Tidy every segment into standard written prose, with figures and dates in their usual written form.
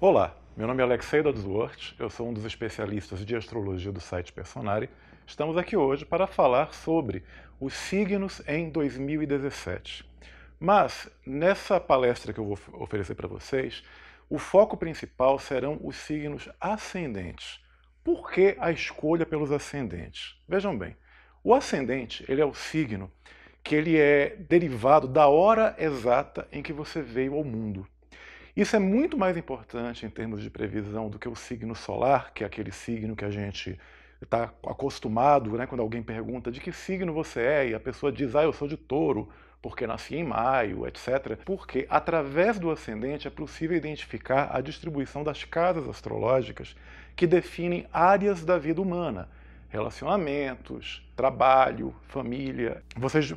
Olá, meu nome é Alexei Dodsworth, eu sou um dos especialistas de astrologia do site Personare. Estamos aqui hoje para falar sobre os signos em 2017. Mas, nessa palestra que eu vou oferecer para vocês, o foco principal serão os signos ascendentes. Por que a escolha pelos ascendentes? Vejam bem, o ascendente ele é o signo que ele é derivado da hora exata em que você veio ao mundo. Isso é muito mais importante em termos de previsão do que o signo solar, que é aquele signo que a gente está acostumado, né? Quando alguém pergunta de que signo você é e a pessoa diz, eu sou de touro, porque nasci em maio, etc. Porque através do ascendente é possível identificar a distribuição das casas astrológicas que definem áreas da vida humana. Relacionamentos, trabalho, família. Vocês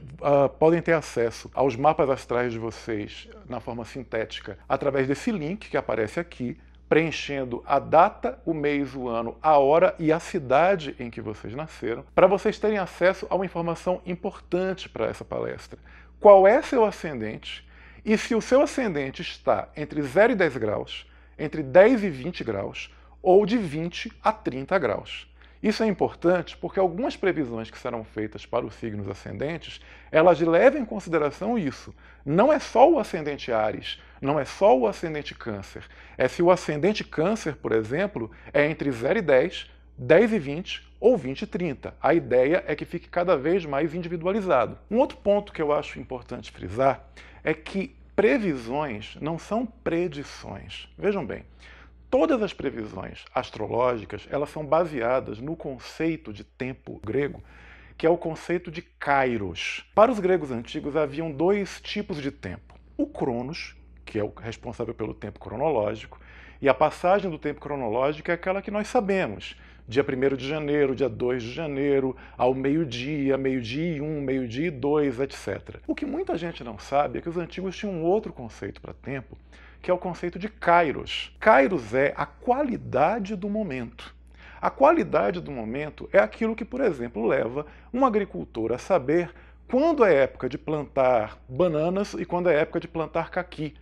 podem ter acesso aos mapas astrais de vocês na forma sintética através desse link que aparece aqui, preenchendo a data, o mês, o ano, a hora e a cidade em que vocês nasceram, para vocês terem acesso a uma informação importante para essa palestra. Qual é seu ascendente e se o seu ascendente está entre 0 e 10 graus, entre 10 e 20 graus ou de 20 a 30 graus. Isso é importante porque algumas previsões que serão feitas para os signos ascendentes, elas levam em consideração isso. Não é só o ascendente Áries, não é só o ascendente Câncer. É se o ascendente Câncer, por exemplo, é entre 0 e 10, 10 e 20 ou 20 e 30. A ideia é que fique cada vez mais individualizado. Um outro ponto que eu acho importante frisar é que previsões não são predições. Vejam bem, todas as previsões astrológicas, elas são baseadas no conceito de tempo grego, que é o conceito de kairos. Para os gregos antigos haviam dois tipos de tempo. O cronos, que é o responsável pelo tempo cronológico, e a passagem do tempo cronológico é aquela que nós sabemos. Dia 1º de janeiro, dia 2 de janeiro, ao meio-dia, meio-dia e 1, meio-dia e 2, etc. O que muita gente não sabe é que os antigos tinham um outro conceito para tempo, que é o conceito de kairos. Kairos é a qualidade do momento. A qualidade do momento é aquilo que, por exemplo, leva um agricultor a saber quando é época de plantar bananas e quando é época de plantar caqui.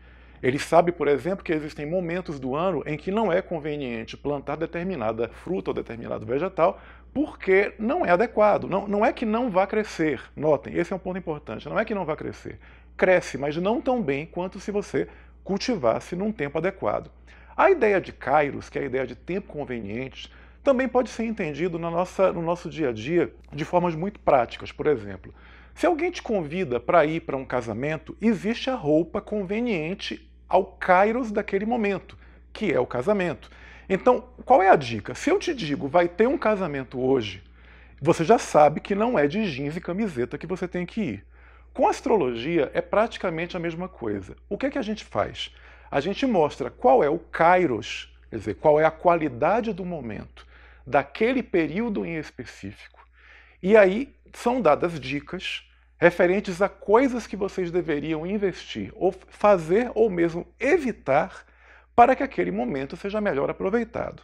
Ele sabe, por exemplo, que existem momentos do ano em que não é conveniente plantar determinada fruta ou determinado vegetal porque não é adequado. Não é que não vá crescer. Notem, esse é um ponto importante. Não é que não vá crescer. Cresce, mas não tão bem quanto se você cultivasse num tempo adequado. A ideia de kairos, que é a ideia de tempo conveniente, também pode ser entendido no nosso dia a dia de formas muito práticas. Por exemplo, se alguém te convida para ir para um casamento, existe a roupa conveniente ao kairos daquele momento, que é o casamento. Então, qual é a dica? Se eu te digo, vai ter um casamento hoje, você já sabe que não é de jeans e camiseta que você tem que ir. Com a astrologia é praticamente a mesma coisa. O que é que a gente faz? A gente mostra qual é o kairos, quer dizer, qual é a qualidade do momento, daquele período em específico. E aí são dadas dicas referentes a coisas que vocês deveriam investir, ou fazer, ou mesmo evitar, para que aquele momento seja melhor aproveitado.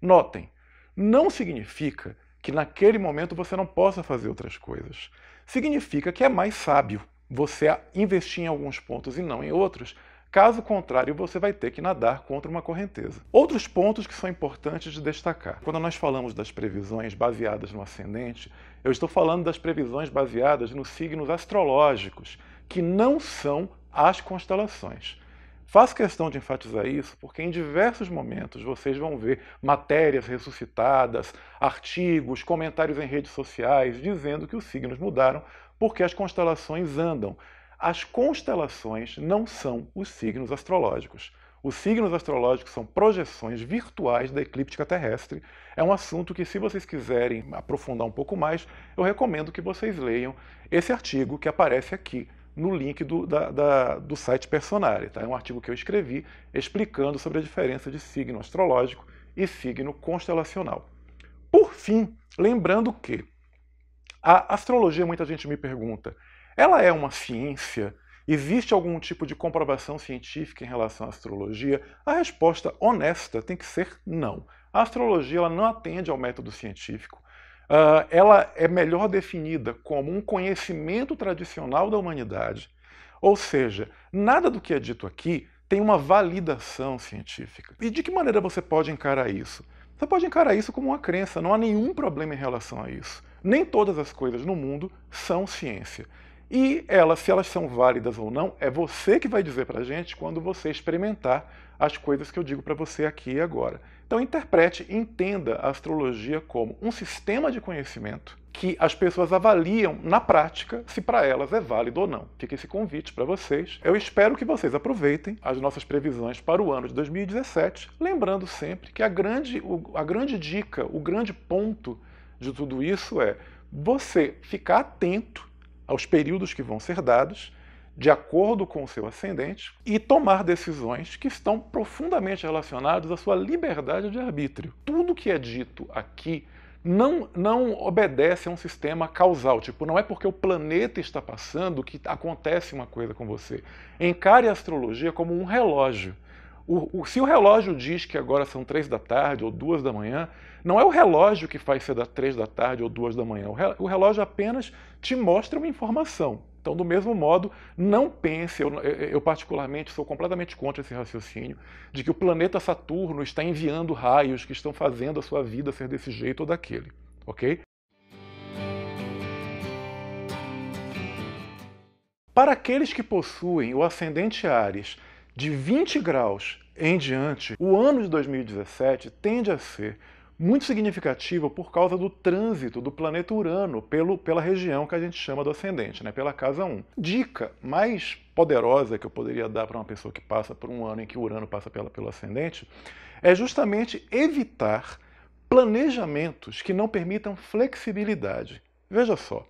Notem, não significa que naquele momento você não possa fazer outras coisas. Significa que é mais sábio você investir em alguns pontos e não em outros. Caso contrário, você vai ter que nadar contra uma correnteza. Outros pontos que são importantes de destacar. Quando nós falamos das previsões baseadas no ascendente, eu estou falando das previsões baseadas nos signos astrológicos, que não são as constelações. Faço questão de enfatizar isso porque em diversos momentos vocês vão ver matérias ressuscitadas, artigos, comentários em redes sociais dizendo que os signos mudaram porque as constelações andam. As constelações não são os signos astrológicos. Os signos astrológicos são projeções virtuais da eclíptica terrestre. É um assunto que, se vocês quiserem aprofundar um pouco mais, eu recomendo que vocês leiam esse artigo que aparece aqui no link do site Personare. Tá? É um artigo que eu escrevi explicando sobre a diferença de signo astrológico e signo constelacional. Por fim, lembrando que a astrologia, muita gente me pergunta, ela é uma ciência? Existe algum tipo de comprovação científica em relação à astrologia? A resposta honesta tem que ser não. A astrologia ela não atende ao método científico. Ela é melhor definida como um conhecimento tradicional da humanidade. Ou seja, nada do que é dito aqui tem uma validação científica. E de que maneira você pode encarar isso? Você pode encarar isso como uma crença, não há nenhum problema em relação a isso. Nem todas as coisas no mundo são ciência. E elas, se elas são válidas ou não, é você que vai dizer pra gente quando você experimentar as coisas que eu digo para você aqui e agora. Então interprete e entenda a astrologia como um sistema de conhecimento que as pessoas avaliam na prática se para elas é válido ou não. Fica esse convite para vocês. Eu espero que vocês aproveitem as nossas previsões para o ano de 2017, lembrando sempre que a grande dica, o grande ponto de tudo isso é você ficar atento aos períodos que vão ser dados, de acordo com o seu ascendente, e tomar decisões que estão profundamente relacionadas à sua liberdade de arbítrio. Tudo que é dito aqui não obedece a um sistema causal, tipo, não é porque o planeta está passando que acontece uma coisa com você. Encare a astrologia como um relógio. Se o relógio diz que agora são 3 da tarde ou 2 da manhã, não é o relógio que faz ser 3 da tarde ou 2 da manhã. O relógio apenas te mostra uma informação. Então, do mesmo modo, não pense, eu particularmente sou completamente contra esse raciocínio, de que o planeta Saturno está enviando raios que estão fazendo a sua vida ser desse jeito ou daquele, ok? Para aqueles que possuem o ascendente Áries de 20 graus em diante, o ano de 2017 tende a ser muito significativo por causa do trânsito do planeta Urano pela região que a gente chama do ascendente, né, pela casa 1. Dica mais poderosa que eu poderia dar para uma pessoa que passa por um ano em que o Urano passa pelo ascendente é justamente evitar planejamentos que não permitam flexibilidade. Veja só,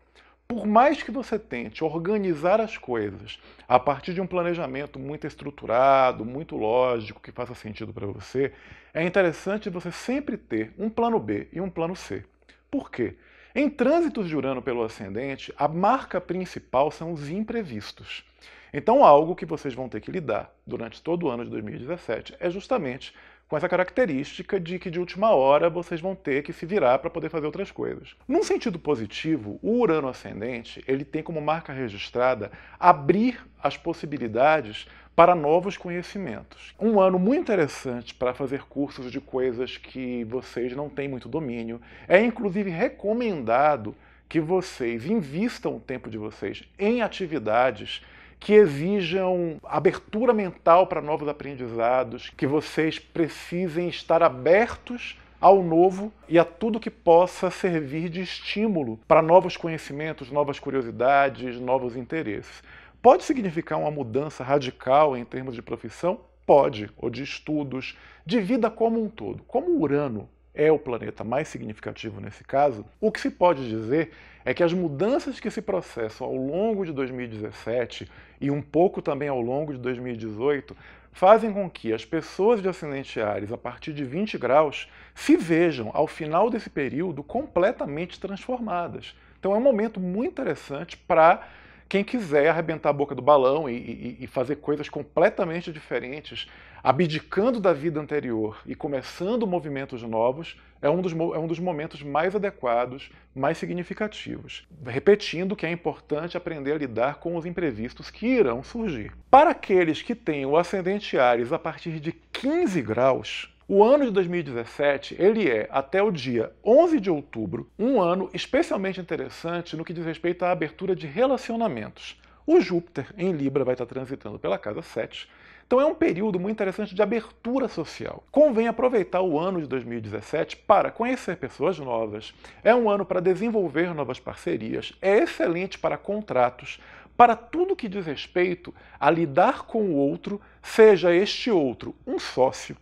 por mais que você tente organizar as coisas a partir de um planejamento muito estruturado, muito lógico, que faça sentido para você, é interessante você sempre ter um plano B e um plano C. Por quê? Em trânsitos de Urano pelo ascendente, a marca principal são os imprevistos. Então, algo que vocês vão ter que lidar durante todo o ano de 2017 é justamente com essa característica de que de última hora vocês vão ter que se virar para poder fazer outras coisas. Num sentido positivo, o Urano ascendente ele tem como marca registrada abrir as possibilidades para novos conhecimentos. Um ano muito interessante para fazer cursos de coisas que vocês não têm muito domínio. É inclusive recomendado que vocês invistam o tempo de vocês em atividades que exijam abertura mental para novos aprendizados, que vocês precisem estar abertos ao novo e a tudo que possa servir de estímulo para novos conhecimentos, novas curiosidades, novos interesses. Pode significar uma mudança radical em termos de profissão? Pode, ou de estudos, de vida como um todo. Como Urano é o planeta mais significativo nesse caso, o que se pode dizer é que as mudanças que se processam ao longo de 2017 e um pouco também ao longo de 2018 fazem com que as pessoas de ascendente Áries a partir de 20 graus se vejam, ao final desse período, completamente transformadas. Então é um momento muito interessante para quem quiser arrebentar a boca do balão e fazer coisas completamente diferentes, abdicando da vida anterior e começando movimentos novos, é um dos momentos mais adequados, mais significativos. Repetindo que é importante aprender a lidar com os imprevistos que irão surgir. Para aqueles que têm o ascendente Áries a partir de 15 graus, o ano de 2017, ele é, até o dia 11 de outubro, um ano especialmente interessante no que diz respeito à abertura de relacionamentos. O Júpiter, em Libra, vai estar transitando pela casa 7, então é um período muito interessante de abertura social. Convém aproveitar o ano de 2017 para conhecer pessoas novas, é um ano para desenvolver novas parcerias, é excelente para contratos, para tudo que diz respeito a lidar com o outro, seja este outro um sócio,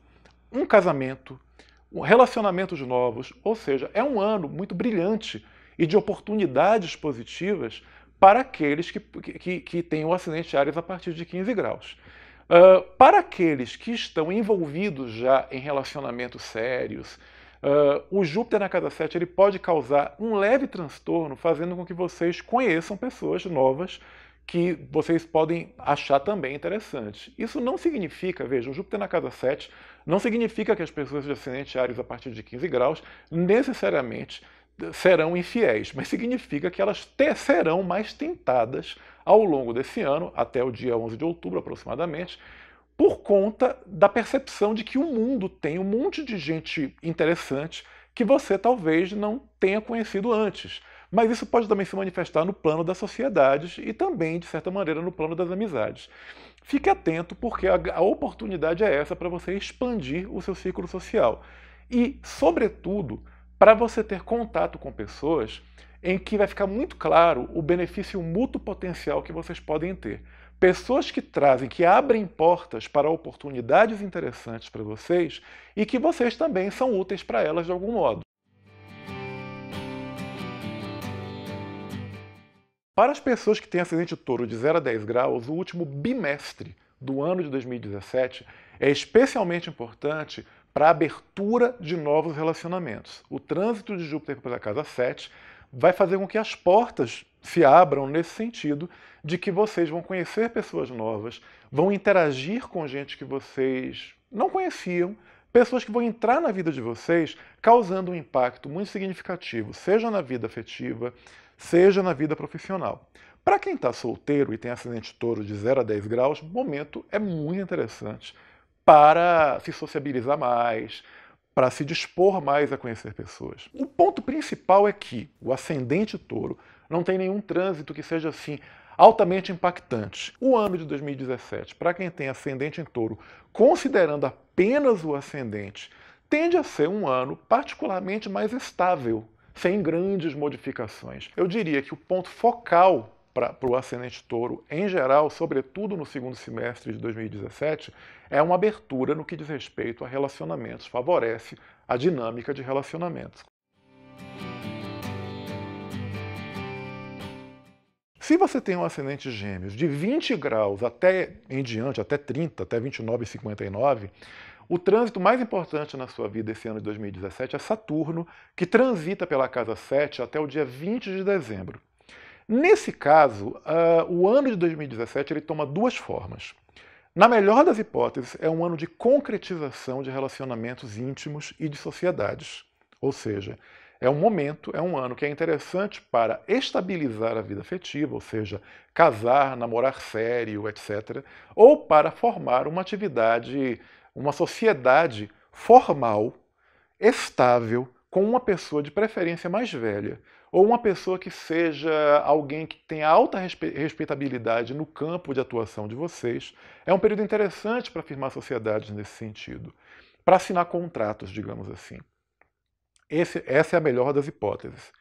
um casamento, relacionamentos novos, ou seja, é um ano muito brilhante e de oportunidades positivas para aqueles que têm o ascendente Áries a partir de 15 graus. Para aqueles que estão envolvidos já em relacionamentos sérios, o Júpiter na casa 7 ele pode causar um leve transtorno, fazendo com que vocês conheçam pessoas novas que vocês podem achar também interessantes. Isso não significa, veja, o Júpiter na casa 7 não significa que as pessoas de ascendente Áries a partir de 15 graus necessariamente serão infiéis, mas significa que elas serão mais tentadas ao longo desse ano, até o dia 11 de outubro aproximadamente, por conta da percepção de que o mundo tem um monte de gente interessante que você talvez não tenha conhecido antes. Mas isso pode também se manifestar no plano das sociedades e também, de certa maneira, no plano das amizades. Fique atento, porque a oportunidade é essa para você expandir o seu círculo social. E, sobretudo, para você ter contato com pessoas em que vai ficar muito claro o benefício mútuo potencial que vocês podem ter. Pessoas que trazem, que abrem portas para oportunidades interessantes para vocês e que vocês também são úteis para elas de algum modo. Para as pessoas que têm ascendente touro de 0 a 10 graus, o último bimestre do ano de 2017 é especialmente importante para a abertura de novos relacionamentos. O trânsito de Júpiter pela casa 7 vai fazer com que as portas se abram nesse sentido de que vocês vão conhecer pessoas novas, vão interagir com gente que vocês não conheciam, pessoas que vão entrar na vida de vocês causando um impacto muito significativo, seja na vida afetiva, seja na vida profissional. Para quem está solteiro e tem ascendente touro de 0 a 10 graus, o momento é muito interessante para se sociabilizar mais, para se dispor mais a conhecer pessoas. O ponto principal é que o ascendente touro não tem nenhum trânsito que seja assim altamente impactante. O ano de 2017, para quem tem ascendente em touro, considerando apenas o ascendente, tende a ser um ano particularmente mais estável, sem grandes modificações. Eu diria que o ponto focal para o ascendente touro, em geral, sobretudo no segundo semestre de 2017, é uma abertura no que diz respeito a relacionamentos, favorece a dinâmica de relacionamentos. Se você tem um ascendente gêmeos de 20 graus até em diante, até 30, até 29,59, o trânsito mais importante na sua vida esse ano de 2017 é Saturno, que transita pela casa 7 até o dia 20 de dezembro. Nesse caso, o ano de 2017 ele toma duas formas. Na melhor das hipóteses, é um ano de concretização de relacionamentos íntimos e de sociedades. Ou seja, é um ano que é interessante para estabilizar a vida afetiva, ou seja, casar, namorar sério, etc., ou para formar uma atividade, uma sociedade formal, estável, com uma pessoa de preferência mais velha, ou uma pessoa que seja alguém que tenha alta respeitabilidade no campo de atuação de vocês. É um período interessante para firmar sociedades nesse sentido, para assinar contratos, digamos assim. Essa é a melhor das hipóteses.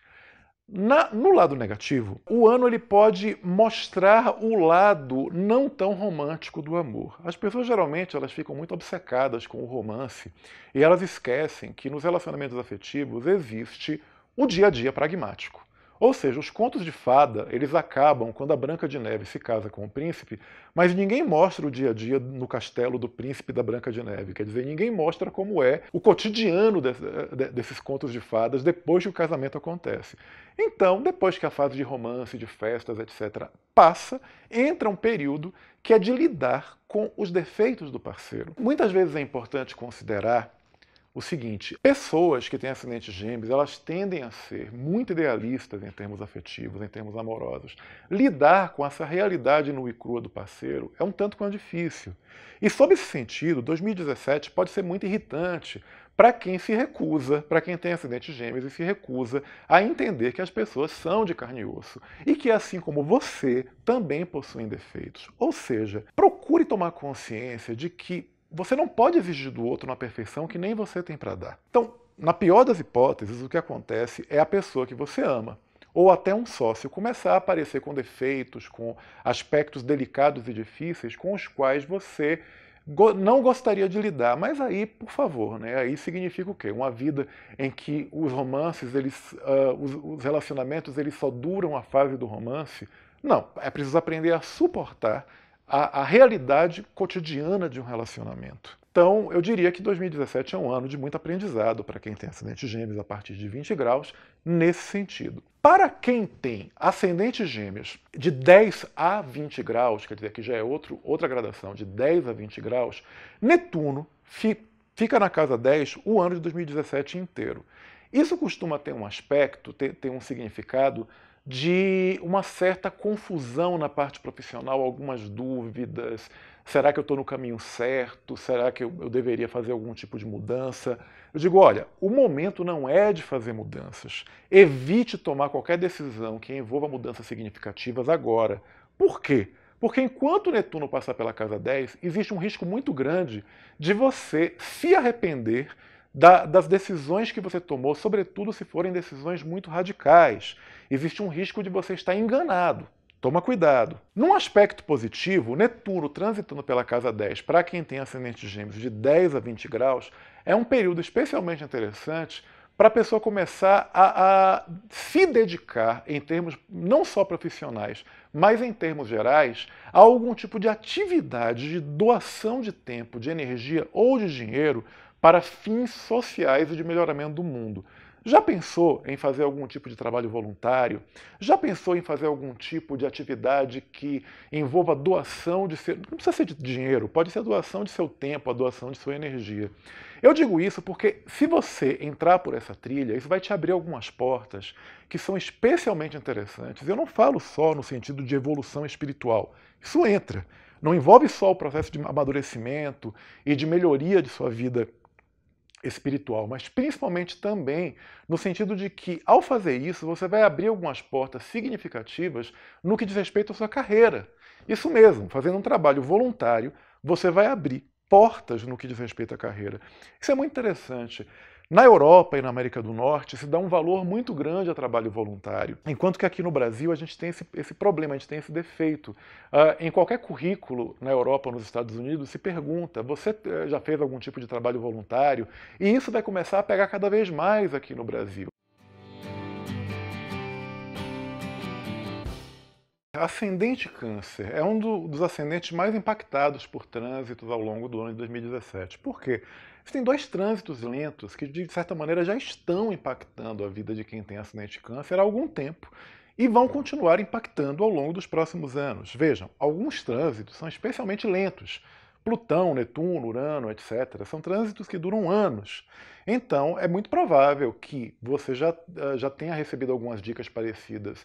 No lado negativo, o ano ele pode mostrar o lado não tão romântico do amor. As pessoas geralmente elas ficam muito obcecadas com o romance e elas esquecem que nos relacionamentos afetivos existe o dia a dia pragmático. Ou seja, os contos de fada, eles acabam quando a Branca de Neve se casa com o príncipe, mas ninguém mostra o dia a dia no castelo do príncipe e da Branca de Neve. Quer dizer, ninguém mostra como é o cotidiano desses contos de fadas depois que o casamento acontece. Então, depois que a fase de romance, de festas, etc., passa, entra um período que é de lidar com os defeitos do parceiro. Muitas vezes é importante considerar o seguinte: pessoas que têm ascendente gêmeos, elas tendem a ser muito idealistas em termos afetivos, em termos amorosos. Lidar com essa realidade nua e crua do parceiro é um tanto quanto difícil. E sob esse sentido, 2017 pode ser muito irritante para quem se recusa, para quem tem ascendente gêmeos e se recusa a entender que as pessoas são de carne e osso e que, assim como você, também possuem defeitos. Ou seja, procure tomar consciência de que você não pode exigir do outro uma perfeição que nem você tem para dar. Então, na pior das hipóteses, o que acontece é a pessoa que você ama, ou até um sócio, começar a aparecer com defeitos, com aspectos delicados e difíceis com os quais você não gostaria de lidar. Mas aí, por favor, né? Aí significa o quê? Uma vida em que os romances, os relacionamentos, eles só duram a fase do romance? Não, é preciso aprender a suportar a realidade cotidiana de um relacionamento. Então, eu diria que 2017 é um ano de muito aprendizado para quem tem ascendente gêmeos a partir de 20 graus, nesse sentido. Para quem tem ascendente gêmeos de 10 a 20 graus, quer dizer que já é outra gradação, de 10 a 20 graus, Netuno fica na casa 10 o ano de 2017 inteiro. Isso costuma ter um aspecto, ter um significado de uma certa confusão na parte profissional, algumas dúvidas, Será que eu estou no caminho certo? Será que eu deveria fazer algum tipo de mudança? Eu digo, olha, o momento não é de fazer mudanças. Evite tomar qualquer decisão que envolva mudanças significativas agora. Por quê? Porque enquanto Netuno passar pela casa 10, existe um risco muito grande de você se arrepender das decisões que você tomou, sobretudo se forem decisões muito radicais. Existe um risco de você estar enganado. Toma cuidado. Num aspecto positivo, Netuno transitando pela casa 10, para quem tem ascendente de Gêmeos de 10 a 20 graus, é um período especialmente interessante para a pessoa começar a se dedicar, em termos não só profissionais, mas em termos gerais, a algum tipo de atividade de doação de tempo, de energia ou de dinheiro para fins sociais e de melhoramento do mundo. Já pensou em fazer algum tipo de trabalho voluntário? Já pensou em fazer algum tipo de atividade que envolva doação de seu... Não precisa ser de dinheiro, pode ser a doação de seu tempo, a doação de sua energia. Eu digo isso porque se você entrar por essa trilha, isso vai te abrir algumas portas que são especialmente interessantes. Eu não falo só no sentido de evolução espiritual. Isso entra. Não envolve só o processo de amadurecimento e de melhoria de sua vida espiritual, mas principalmente também no sentido de que, ao fazer isso, você vai abrir algumas portas significativas no que diz respeito à sua carreira. Isso mesmo, fazendo um trabalho voluntário, você vai abrir portas no que diz respeito à carreira. Isso é muito interessante. Na Europa e na América do Norte se dá um valor muito grande ao trabalho voluntário, enquanto que aqui no Brasil a gente tem esse problema, a gente tem esse defeito. Em qualquer currículo na Europa ou nos Estados Unidos se pergunta, você já fez algum tipo de trabalho voluntário? E isso vai começar a pegar cada vez mais aqui no Brasil. Ascendente Câncer é um dos ascendentes mais impactados por trânsitos ao longo do ano de 2017. Por quê? Existem dois trânsitos lentos que, de certa maneira, já estão impactando a vida de quem tem ascendente Câncer há algum tempo e vão continuar impactando ao longo dos próximos anos. Vejam, alguns trânsitos são especialmente lentos. Plutão, Netuno, Urano, etc. São trânsitos que duram anos. Então, é muito provável que você já tenha recebido algumas dicas parecidas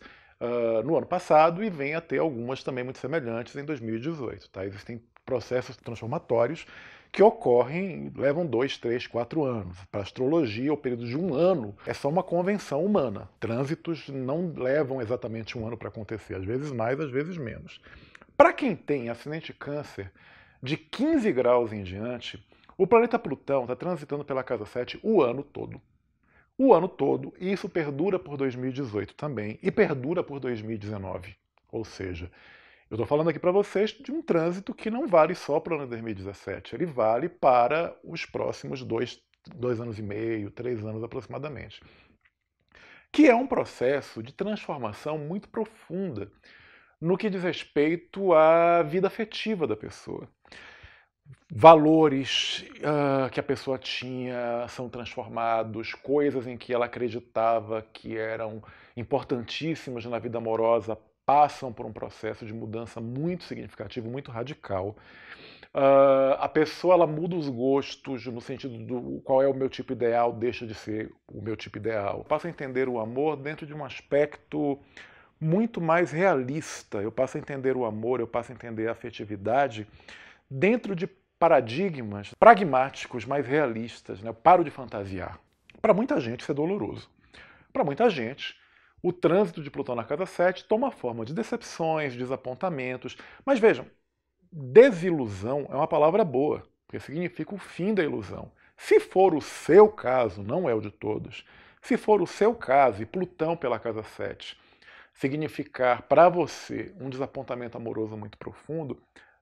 no ano passado e venha a ter algumas também muito semelhantes em 2018. Tá? Existem processos transformatórios que ocorrem, levam 2, 3, 4 anos. Para a astrologia, o período de um ano é só uma convenção humana. Trânsitos não levam exatamente um ano para acontecer, às vezes mais, às vezes menos. Para quem tem ascendente Câncer de 15 graus em diante, o planeta Plutão está transitando pela casa 7 o ano todo. O ano todo, e isso perdura por 2018 também, e perdura por 2019. Ou seja, eu estou falando aqui para vocês de um trânsito que não vale só para o ano de 2017, ele vale para os próximos 2 anos e meio, 3 anos aproximadamente. Que é um processo de transformação muito profunda no que diz respeito à vida afetiva da pessoa. Valores que a pessoa tinha são transformados, coisas em que ela acreditava que eram importantíssimas na vida amorosa passam por um processo de mudança muito significativo, muito radical. A pessoa ela muda os gostos no sentido do qual é o meu tipo ideal, deixa de ser o meu tipo ideal. Passa a entender o amor dentro de um aspecto muito mais realista. Eu passo a entender o amor, eu passo a entender a afetividade dentro de paradigmas pragmáticos, mais realistas. Né? Eu paro de fantasiar. Para muita gente isso é doloroso. Para muita gente, o trânsito de Plutão na casa 7 toma a forma de decepções, desapontamentos. Mas vejam, desilusão é uma palavra boa, porque significa o fim da ilusão. Se for o seu caso, não é o de todos, se for o seu caso e Plutão pela casa 7 significar para você um desapontamento amoroso muito profundo,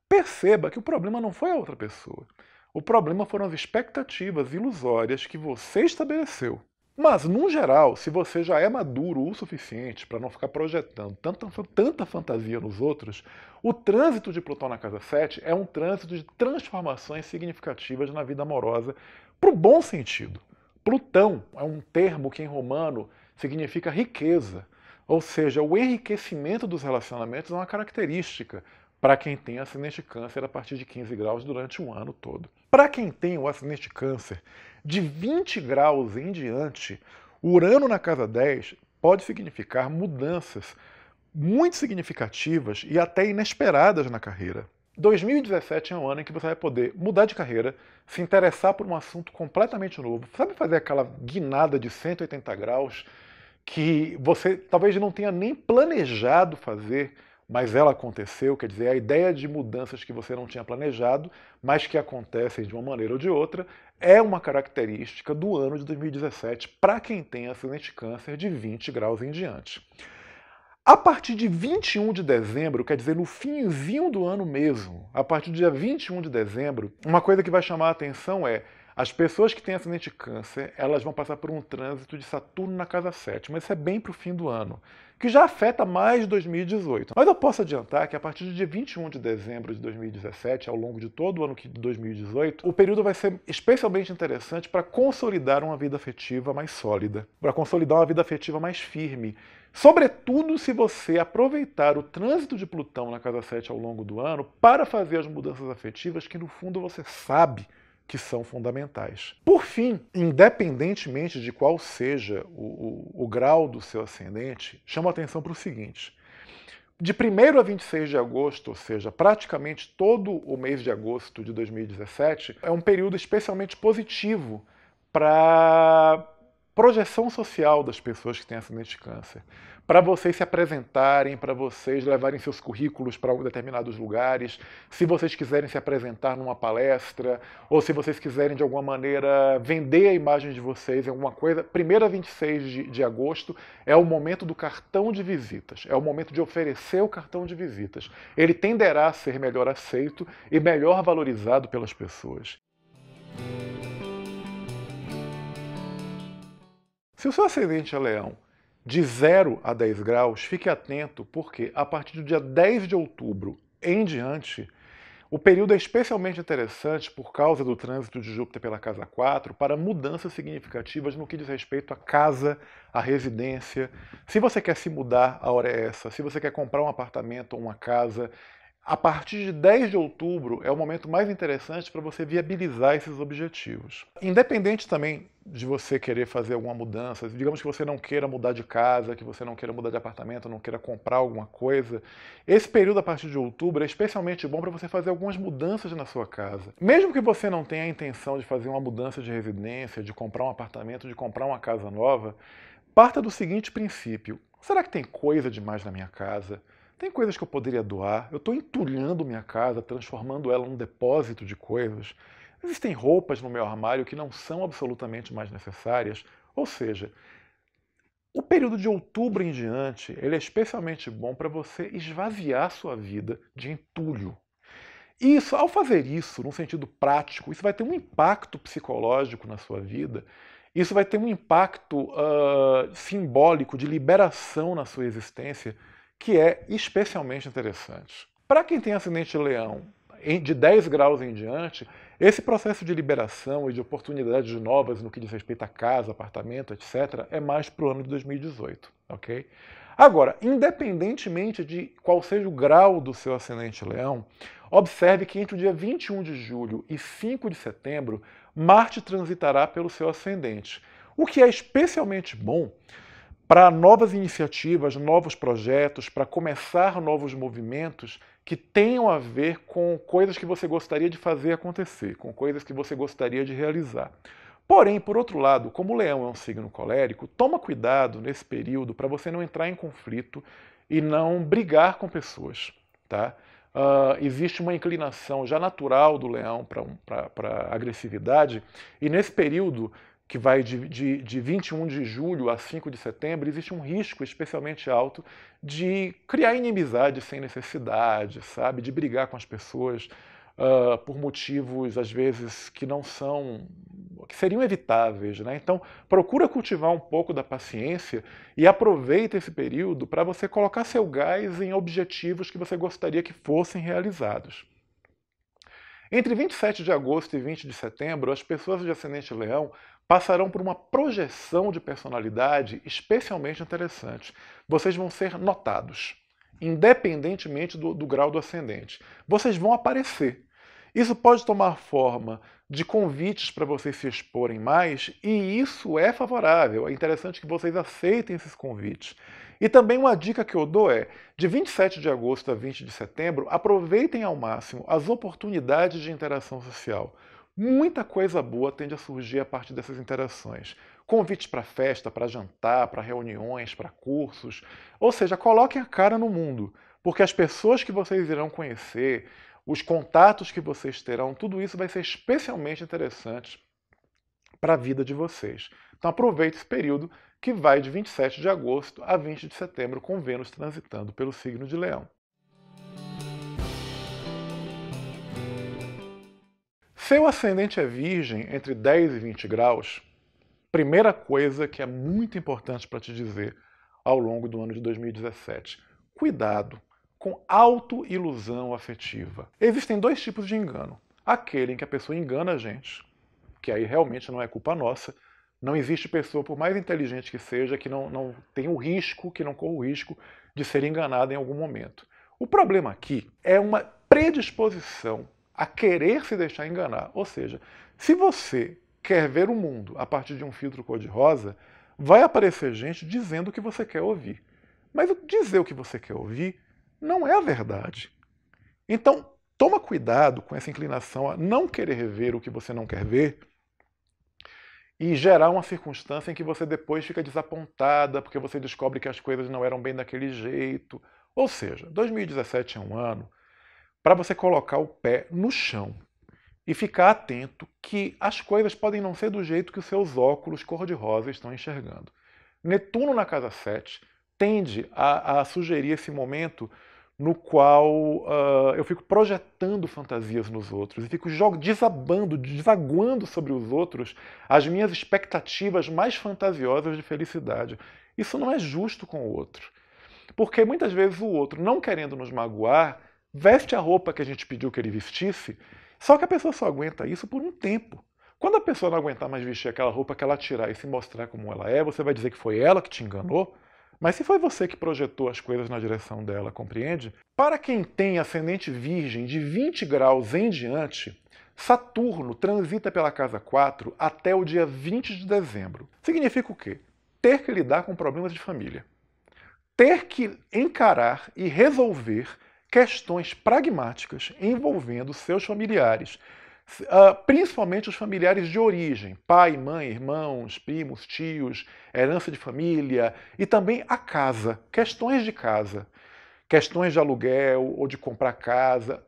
perceba que o problema não foi a outra pessoa. O problema foram as expectativas ilusórias que você estabeleceu. Mas, no geral, se você já é maduro o suficiente para não ficar projetando tanta fantasia nos outros, o trânsito de Plutão na casa 7 é um trânsito de transformações significativas na vida amorosa, para o bom sentido. Plutão é um termo que em romano significa riqueza, ou seja, o enriquecimento dos relacionamentos é uma característica para quem tem ascendente Câncer a partir de 15 graus durante um ano todo. Para quem tem o ascendente Câncer de 20 graus em diante, o Urano na casa 10 pode significar mudanças muito significativas e até inesperadas na carreira. 2017 é um ano em que você vai poder mudar de carreira, se interessar por um assunto completamente novo, sabe, fazer aquela guinada de 180 graus que você talvez não tenha nem planejado fazer, mas ela aconteceu, quer dizer, a ideia de mudanças que você não tinha planejado, mas que acontecem de uma maneira ou de outra, é uma característica do ano de 2017 para quem tem acidente de câncer de 20 graus em diante. A partir de 21 de dezembro, quer dizer, no finzinho do ano mesmo, a partir do dia 21 de dezembro, uma coisa que vai chamar a atenção é as pessoas que têm acidente de câncer, elas vão passar por um trânsito de Saturno na casa 7, mas isso é bem para o fim do ano, que já afeta mais 2018. Mas eu posso adiantar que a partir do dia 21 de dezembro de 2017, ao longo de todo o ano de 2018, o período vai ser especialmente interessante para consolidar uma vida afetiva mais sólida, para consolidar uma vida afetiva mais firme. Sobretudo se você aproveitar o trânsito de Plutão na casa 7 ao longo do ano para fazer as mudanças afetivas que, no fundo, você sabe que são fundamentais. Por fim, independentemente de qual seja o grau do seu ascendente, chama atenção para o seguinte: de 1º a 26 de agosto, ou seja, praticamente todo o mês de agosto de 2017, é um período especialmente positivo para projeção social das pessoas que têm acidente de câncer, para vocês se apresentarem, para vocês levarem seus currículos para determinados lugares, se vocês quiserem se apresentar numa palestra, ou se vocês quiserem de alguma maneira vender a imagem de vocês em alguma coisa. 1º a 26 de agosto é o momento do cartão de visitas, é o momento de oferecer o cartão de visitas. Ele tenderá a ser melhor aceito e melhor valorizado pelas pessoas. Se o seu ascendente é Leão, de 0 a 10 graus, fique atento, porque a partir do dia 10 de outubro em diante, o período é especialmente interessante por causa do trânsito de Júpiter pela casa 4 para mudanças significativas no que diz respeito à casa, à residência. Se você quer se mudar, a hora é essa. Se você quer comprar um apartamento ou uma casa, a partir de 10 de outubro é o momento mais interessante para você viabilizar esses objetivos. Independente também de você querer fazer alguma mudança, digamos que você não queira mudar de casa, que você não queira mudar de apartamento, não queira comprar alguma coisa, esse período a partir de outubro é especialmente bom para você fazer algumas mudanças na sua casa. Mesmo que você não tenha a intenção de fazer uma mudança de residência, de comprar um apartamento, de comprar uma casa nova, parta do seguinte princípio: será que tem coisa demais na minha casa? Tem coisas que eu poderia doar, eu estou entulhando minha casa, transformando ela num depósito de coisas. Existem roupas no meu armário que não são absolutamente mais necessárias. Ou seja, o período de outubro em diante, ele é especialmente bom para você esvaziar sua vida de entulho. Isso, ao fazer isso, num sentido prático, isso vai ter um impacto psicológico na sua vida. Isso vai ter um impacto simbólico de liberação na sua existência, que é especialmente interessante. Para quem tem ascendente Leão de 10 graus em diante, esse processo de liberação e de oportunidades novas no que diz respeito a casa, apartamento, etc., é mais para o ano de 2018, ok? Agora, independentemente de qual seja o grau do seu ascendente Leão, observe que entre o dia 21 de julho e 5 de setembro, Marte transitará pelo seu ascendente, o que é especialmente bom para novas iniciativas, novos projetos, para começar novos movimentos que tenham a ver com coisas que você gostaria de fazer acontecer, com coisas que você gostaria de realizar. Porém, por outro lado, como o Leão é um signo colérico, toma cuidado nesse período para você não entrar em conflito e não brigar com pessoas, tá? Existe uma inclinação já natural do Leão para agressividade, e nesse período que vai de 21 de julho a 5 de setembro, existe um risco especialmente alto de criar inimizade sem necessidade, sabe? De brigar com as pessoas por motivos, às vezes, que não são, que seriam evitáveis, né? Então, procura cultivar um pouco da paciência e aproveita esse período para você colocar seu gás em objetivos que você gostaria que fossem realizados. Entre 27 de agosto e 20 de setembro, as pessoas de ascendente Leão passarão por uma projeção de personalidade especialmente interessante. Vocês vão ser notados, independentemente do grau do ascendente. Vocês vão aparecer. Isso pode tomar forma de convites para vocês se exporem mais, e isso é favorável. É interessante que vocês aceitem esses convites. E também uma dica que eu dou é, de 27 de agosto a 20 de setembro, aproveitem ao máximo as oportunidades de interação social. Muita coisa boa tende a surgir a partir dessas interações. Convites para festa, para jantar, para reuniões, para cursos. Ou seja, coloquem a cara no mundo, porque as pessoas que vocês irão conhecer, os contatos que vocês terão, tudo isso vai ser especialmente interessante para a vida de vocês. Então aproveite esse período que vai de 27 de agosto a 20 de setembro, com Vênus transitando pelo signo de Leão. Seu ascendente é Virgem, entre 10 e 20 graus, primeira coisa que é muito importante para te dizer ao longo do ano de 2017. Cuidado com autoilusão afetiva. Existem dois tipos de engano. Aquele em que a pessoa engana a gente, que aí realmente não é culpa nossa. Não existe pessoa, por mais inteligente que seja, que não tenha o risco, que não corra o risco de ser enganada em algum momento. O problema aqui é uma predisposição a querer se deixar enganar. Ou seja, se você quer ver o mundo a partir de um filtro cor-de-rosa, vai aparecer gente dizendo o que você quer ouvir. Mas dizer o que você quer ouvir não é a verdade. Então, toma cuidado com essa inclinação a não querer ver o que você não quer ver e gerar uma circunstância em que você depois fica desapontada porque você descobre que as coisas não eram bem daquele jeito. Ou seja, 2017 é um ano para você colocar o pé no chão e ficar atento que as coisas podem não ser do jeito que os seus óculos cor-de-rosa estão enxergando. Netuno na casa 7 tende a sugerir esse momento no qual eu fico projetando fantasias nos outros e fico desaguando sobre os outros as minhas expectativas mais fantasiosas de felicidade. Isso não é justo com o outro. Porque muitas vezes o outro, não querendo nos magoar, veste a roupa que a gente pediu que ele vestisse, só que a pessoa só aguenta isso por um tempo. Quando a pessoa não aguentar mais vestir aquela roupa que ela tirar e se mostrar como ela é, você vai dizer que foi ela que te enganou? Mas se foi você que projetou as coisas na direção dela, compreende? Para quem tem ascendente Virgem de 20 graus em diante, Saturno transita pela casa 4 até o dia 20 de dezembro. Significa o quê? Ter que lidar com problemas de família. Ter que encarar e resolver questões pragmáticas envolvendo seus familiares. Principalmente os familiares de origem, pai, mãe, irmãos, primos, tios, herança de família e também a casa, questões de casa, questões de aluguel ou de comprar casa.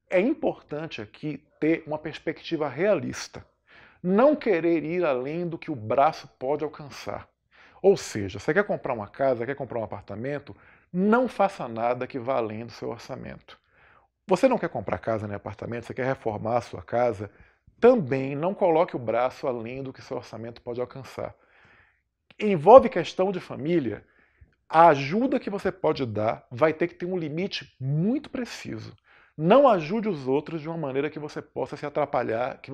É importante aqui ter uma perspectiva realista, não querer ir além do que o braço pode alcançar. Ou seja, você quer comprar uma casa, quer comprar um apartamento, não faça nada que vá além do seu orçamento. Você não quer comprar casa nem apartamento, você quer reformar a sua casa, também não coloque o braço além do que seu orçamento pode alcançar. Envolve questão de família, a ajuda que você pode dar vai ter que ter um limite muito preciso. Não ajude os outros de uma maneira que você possa se atrapalhar, que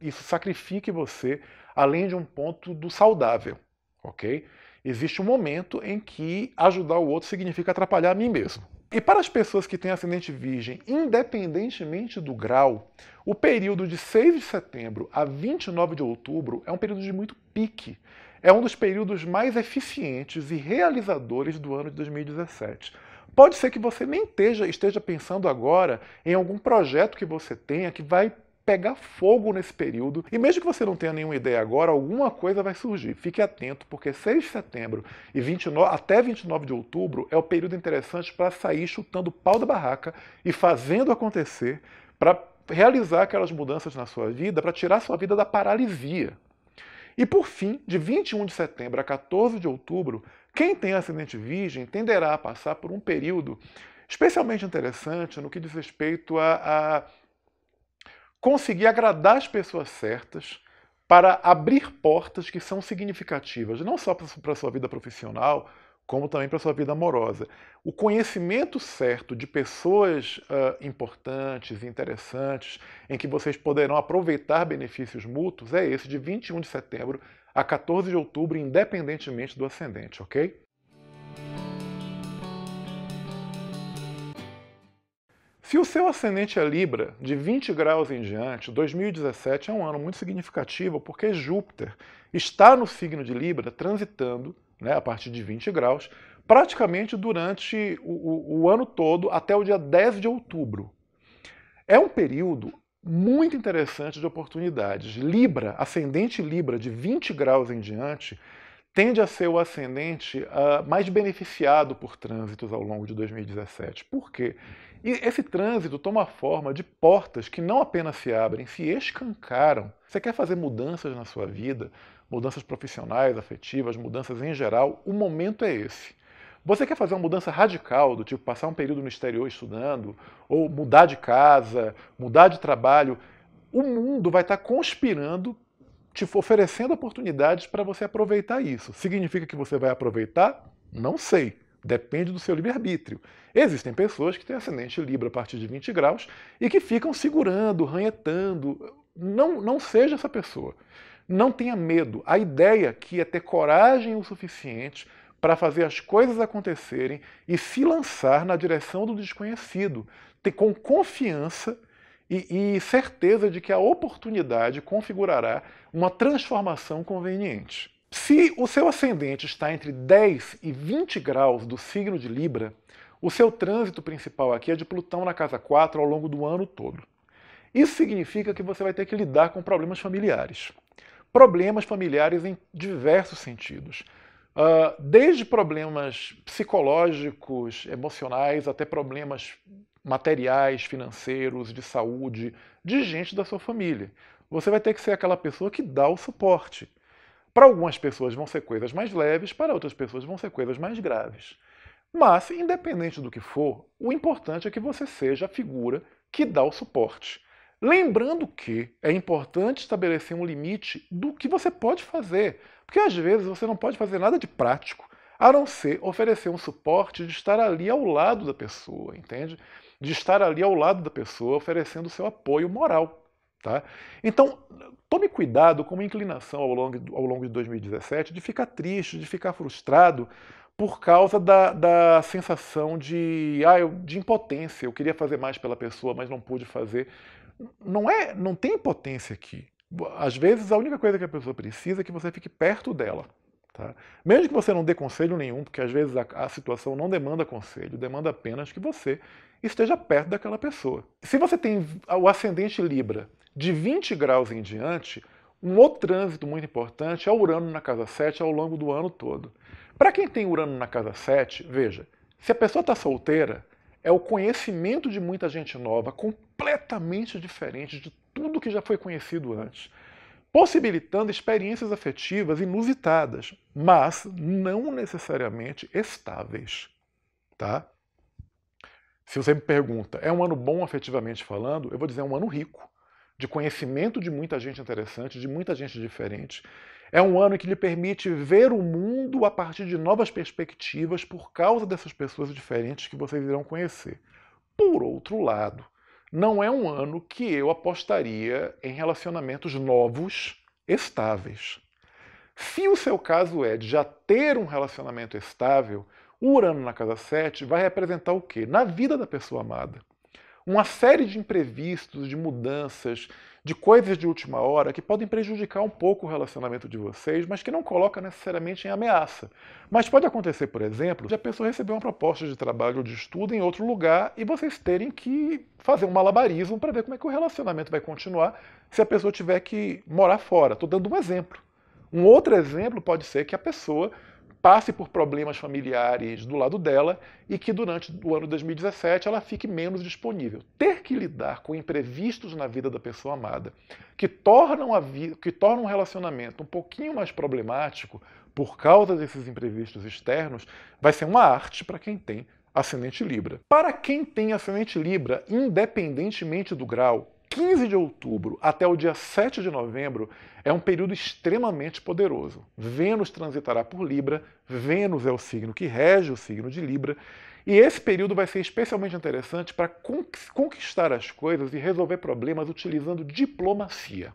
isso sacrifique você além de um ponto do saudável, ok? Existe um momento em que ajudar o outro significa atrapalhar a mim mesmo. E para as pessoas que têm ascendente Virgem, independentemente do grau, o período de 6 de setembro a 29 de outubro é um período de muito pique. É um dos períodos mais eficientes e realizadores do ano de 2017. Pode ser que você nem esteja pensando agora em algum projeto que você tenha que vai pegar fogo nesse período. E mesmo que você não tenha nenhuma ideia agora, alguma coisa vai surgir. Fique atento, porque 6 de setembro e até 29 de outubro é o período interessante para sair chutando o pau da barraca e fazendo acontecer, para realizar aquelas mudanças na sua vida, para tirar sua vida da paralisia. E por fim, de 21 de setembro a 14 de outubro, quem tem ascendente Virgem tenderá a passar por um período especialmente interessante no que diz respeito a conseguir agradar as pessoas certas para abrir portas que são significativas, não só para a sua vida profissional, como também para a sua vida amorosa. O conhecimento certo de pessoas importantes e interessantes, em que vocês poderão aproveitar benefícios mútuos, é esse de 21 de setembro a 14 de outubro, independentemente do ascendente, ok? Se o seu ascendente é Libra, de 20 graus em diante, 2017 é um ano muito significativo porque Júpiter está no signo de Libra, transitando, a partir de 20 graus, praticamente durante o ano todo, até o dia 10 de outubro. É um período muito interessante de oportunidades. Libra, ascendente Libra de 20 graus em diante, tende a ser o ascendente mais beneficiado por trânsitos ao longo de 2017. Por quê? E esse trânsito toma forma de portas que não apenas se abrem, se escancaram. Você quer fazer mudanças na sua vida, mudanças profissionais, afetivas, mudanças em geral, o momento é esse. Você quer fazer uma mudança radical, do tipo passar um período no exterior estudando, ou mudar de casa, mudar de trabalho, o mundo vai estar conspirando, te oferecendo oportunidades para você aproveitar isso. Significa que você vai aproveitar? Não sei. Depende do seu livre-arbítrio. Existem pessoas que têm ascendente Libra a partir de 20 graus e que ficam segurando, ranhetando. Não seja essa pessoa. Não tenha medo. A ideia aqui é ter coragem o suficiente para fazer as coisas acontecerem e se lançar na direção do desconhecido, ter com confiança e certeza de que a oportunidade configurará uma transformação conveniente. Se o seu ascendente está entre 10 e 20 graus do signo de Libra, o seu trânsito principal aqui é de Plutão na casa 4 ao longo do ano todo. Isso significa que você vai ter que lidar com problemas familiares. Problemas familiares em diversos sentidos. Desde problemas psicológicos, emocionais, até problemas materiais, financeiros, de saúde, de gente da sua família. Você vai ter que ser aquela pessoa que dá o suporte. Para algumas pessoas vão ser coisas mais leves, para outras pessoas vão ser coisas mais graves. Mas, independente do que for, o importante é que você seja a figura que dá o suporte. Lembrando que é importante estabelecer um limite do que você pode fazer, porque às vezes você não pode fazer nada de prático, a não ser oferecer um suporte de estar ali ao lado da pessoa, entende? De estar ali ao lado da pessoa, oferecendo o seu apoio moral. Tá? Então, tome cuidado com uma inclinação ao longo de 2017 de ficar triste, de ficar frustrado por causa da sensação de impotência. Eu queria fazer mais pela pessoa, mas não pude fazer. Não tem impotência aqui. Às vezes, a única coisa que a pessoa precisa é que você fique perto dela. Tá? Mesmo que você não dê conselho nenhum, porque às vezes a situação não demanda conselho, demanda apenas que você esteja perto daquela pessoa. Se você tem o ascendente Libra de 20 graus em diante, um outro trânsito muito importante é o Urano na casa 7 ao longo do ano todo. Para quem tem Urano na casa 7, veja, se a pessoa está solteira, é o conhecimento de muita gente nova, completamente diferente de tudo que já foi conhecido antes, possibilitando experiências afetivas inusitadas, mas não necessariamente estáveis. Tá? Se você me pergunta, é um ano bom afetivamente falando? Eu vou dizer, é um ano rico, de conhecimento de muita gente interessante, de muita gente diferente. É um ano que lhe permite ver o mundo a partir de novas perspectivas por causa dessas pessoas diferentes que vocês irão conhecer. Por outro lado, não é um ano que eu apostaria em relacionamentos novos, estáveis. Se o seu caso é de já ter um relacionamento estável, o Urano na casa 7 vai representar o quê? Na vida da pessoa amada. Uma série de imprevistos, de mudanças, de coisas de última hora que podem prejudicar um pouco o relacionamento de vocês, mas que não coloca necessariamente em ameaça. Mas pode acontecer, por exemplo, de a pessoa receber uma proposta de trabalho ou de estudo em outro lugar e vocês terem que fazer um malabarismo para ver como é que o relacionamento vai continuar se a pessoa tiver que morar fora. Estou dando um exemplo. Um outro exemplo pode ser que a pessoa passe por problemas familiares do lado dela e que durante o ano 2017 ela fique menos disponível. Ter que lidar com imprevistos na vida da pessoa amada, que tornam um relacionamento um pouquinho mais problemático por causa desses imprevistos externos, vai ser uma arte para quem tem ascendente Libra. Para quem tem ascendente Libra, independentemente do grau, 15 de outubro até o dia 7 de novembro é um período extremamente poderoso. Vênus transitará por Libra, Vênus é o signo que rege o signo de Libra, e esse período vai ser especialmente interessante para conquistar as coisas e resolver problemas utilizando diplomacia.